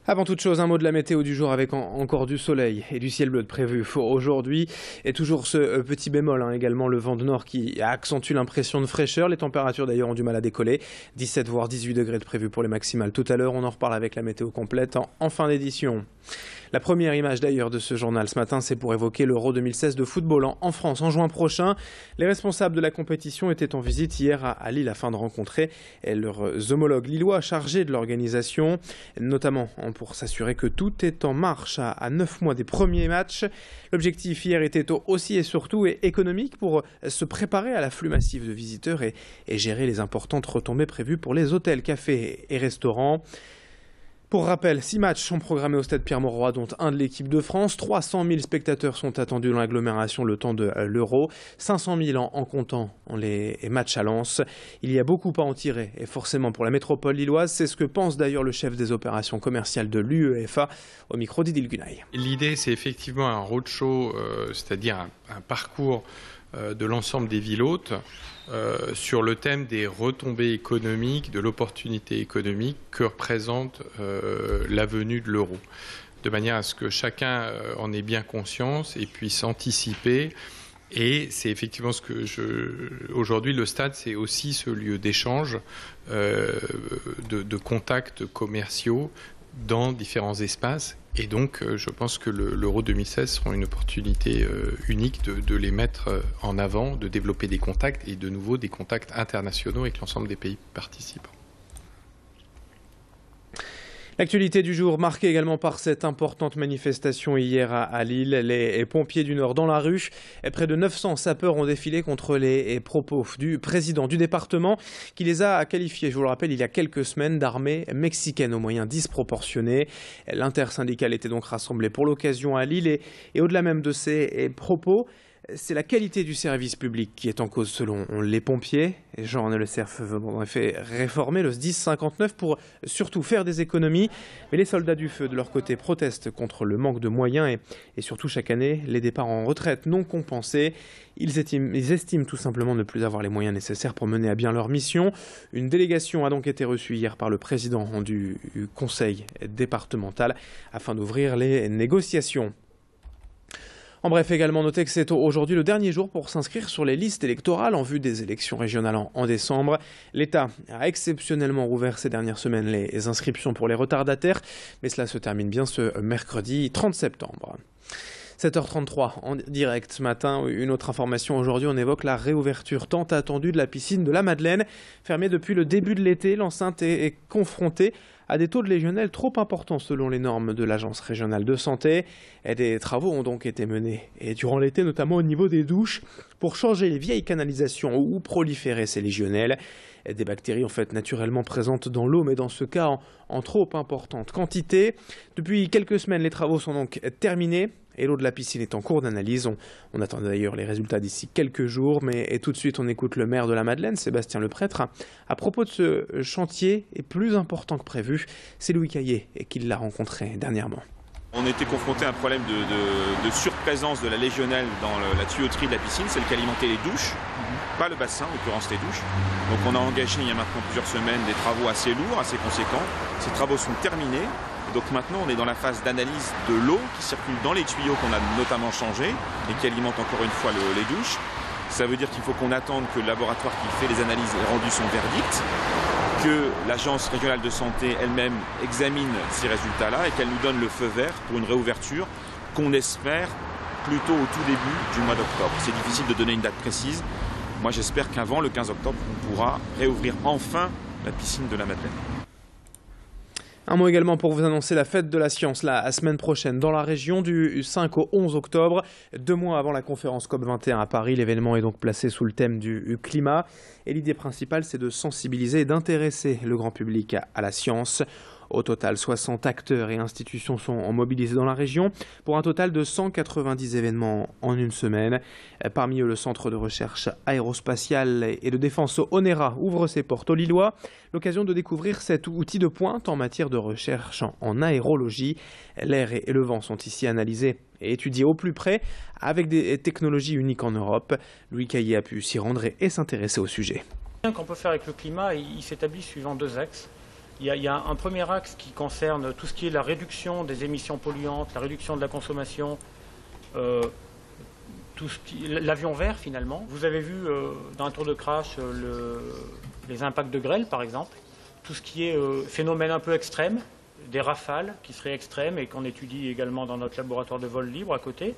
Avant toute chose, un mot de la météo du jour avec encore du soleil et du ciel bleu de prévu aujourd'hui. Et toujours ce petit bémol, également le vent de nord qui accentue l'impression de fraîcheur. Les températures d'ailleurs ont du mal à décoller. 17 voire 18 degrés de prévu pour les maximales tout à l'heure. On en reparle avec la météo complète en fin d'édition. La première image d'ailleurs de ce journal ce matin, c'est pour évoquer l'Euro 2016 de football en France en juin prochain. Les responsables de la compétition étaient en visite hier à Lille afin de rencontrer leurs homologues lillois chargés de l'organisation, notamment pour s'assurer que tout est en marche à 9 mois des premiers matchs. L'objectif hier était aussi et surtout économique pour se préparer à l'afflux massif de visiteurs et gérer les importantes retombées prévues pour les hôtels, cafés et restaurants. Pour rappel, 6 matchs sont programmés au stade Pierre-Mauroy, dont un de l'équipe de France. 300 000 spectateurs sont attendus dans l'agglomération le temps de l'Euro. 500 000 en comptant les matchs à Lens. Il y a beaucoup à en tirer, et forcément pour la métropole lilloise. C'est ce que pense d'ailleurs le chef des opérations commerciales de l'UEFA au micro d'Idil Gunaï. L'idée, c'est effectivement un roadshow, c'est-à-dire un parcours de l'ensemble des villes hôtes sur le thème des retombées économiques, de l'opportunité économique que représente la venue de l'euro, de manière à ce que chacun en ait bien conscience et puisse anticiper. Et c'est effectivement ce que aujourd'hui, le stade, c'est aussi ce lieu d'échange, de contacts commerciaux dans différents espaces. Et donc, je pense que l'Euro 2016 sera une opportunité unique de les mettre en avant, de développer des contacts et de nouveau des contacts internationaux avec l'ensemble des pays participants. L'actualité du jour marquée également par cette importante manifestation hier à Lille. Les pompiers du Nord dans la rue. Près de 900 sapeurs ont défilé contre les propos du président du département qui les a qualifiés, je vous le rappelle, il y a quelques semaines d'armée mexicaine aux moyens disproportionnés. L'intersyndicale était donc rassemblée pour l'occasion à Lille et au-delà même de ces propos, c'est la qualité du service public qui est en cause selon les pompiers. Jean Le Cerf veut en effet réformer le SDIS 59 pour surtout faire des économies. Mais les soldats du feu de leur côté protestent contre le manque de moyens et surtout chaque année les départs en retraite non compensés. Ils estiment tout simplement ne plus avoir les moyens nécessaires pour mener à bien leur mission. Une délégation a donc été reçue hier par le président du conseil départemental afin d'ouvrir les négociations. En bref, également notez que c'est aujourd'hui le dernier jour pour s'inscrire sur les listes électorales en vue des élections régionales en décembre. L'État a exceptionnellement rouvert ces dernières semaines les inscriptions pour les retardataires, mais cela se termine bien ce mercredi 30 septembre. 7h33 en direct ce matin. Une autre information aujourd'hui, on évoque la réouverture tant attendue de la piscine de la Madeleine. Fermée depuis le début de l'été, l'enceinte est confrontée à des taux de légionnelle trop importants selon les normes de l'Agence régionale de santé. Et des travaux ont donc été menés, et durant l'été notamment au niveau des douches, pour changer les vieilles canalisations où proliféraient ces légionnelles. Des bactéries en fait naturellement présentes dans l'eau, mais dans ce cas en trop importante quantité. Depuis quelques semaines, les travaux sont donc terminés et l'eau de la piscine est en cours d'analyse. On attend d'ailleurs les résultats d'ici quelques jours, mais tout de suite on écoute le maire de la Madeleine, Sébastien Leprêtre, à propos de ce chantier est plus important que prévu. C'est Louis Caillé qui l'a rencontré dernièrement. On était confronté à un problème de surprésence de la légionnelle dans la tuyauterie de la piscine, celle qui alimentait les douches, pas le bassin, en l'occurrence les douches. Donc on a engagé il y a maintenant plusieurs semaines des travaux assez lourds, assez conséquents. Ces travaux sont terminés. Donc maintenant on est dans la phase d'analyse de l'eau qui circule dans les tuyaux qu'on a notamment changés et qui alimente encore une fois les douches. Ça veut dire qu'il faut qu'on attende que le laboratoire qui fait les analyses ait rendu son verdict, que l'Agence régionale de santé elle-même examine ces résultats-là et qu'elle nous donne le feu vert pour une réouverture qu'on espère plutôt au tout début du mois d'octobre. C'est difficile de donner une date précise. Moi j'espère qu'avant le 15 octobre, on pourra réouvrir enfin la piscine de la Madeleine. Un mot également pour vous annoncer la fête de la science la semaine prochaine dans la région du 5 au 11 octobre. 2 mois avant la conférence COP21 à Paris, l'événement est donc placé sous le thème du climat. Et l'idée principale, c'est de sensibiliser et d'intéresser le grand public à la science. Au total, 60 acteurs et institutions sont mobilisés dans la région pour un total de 190 événements en une semaine. Parmi eux, le Centre de recherche aérospatiale et de défense ONERA ouvre ses portes aux Lillois. L'occasion de découvrir cet outil de pointe en matière de recherche en aérologie. L'air et le vent sont ici analysés et étudiés au plus près avec des technologies uniques en Europe. Louis Caillé a pu s'y rendre et s'intéresser au sujet. Ce qu'on peut faire avec le climat, il s'établit suivant 2 axes. Il y a un premier axe qui concerne tout ce qui est la réduction des émissions polluantes, la réduction de la consommation, l'avion vert finalement. Vous avez vu dans un tour de crash les impacts de grêle par exemple, tout ce qui est phénomène un peu extrême, des rafales qui seraient extrêmes et qu'on étudie également dans notre laboratoire de vol libre à côté.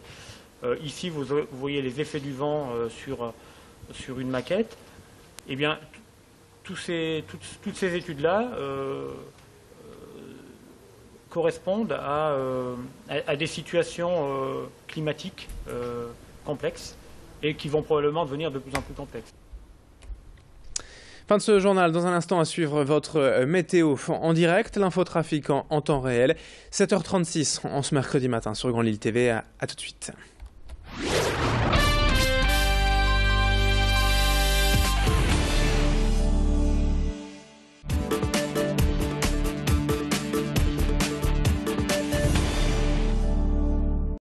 Ici vous voyez les effets du vent sur une maquette. Eh bien, toutes ces études-là correspondent à des situations climatiques complexes et qui vont probablement devenir de plus en plus complexes. Fin de ce journal. Dans un instant, à suivre votre météo en direct, l'infotrafic en temps réel. 7h36 en ce mercredi matin sur Grand Lille TV. À tout de suite.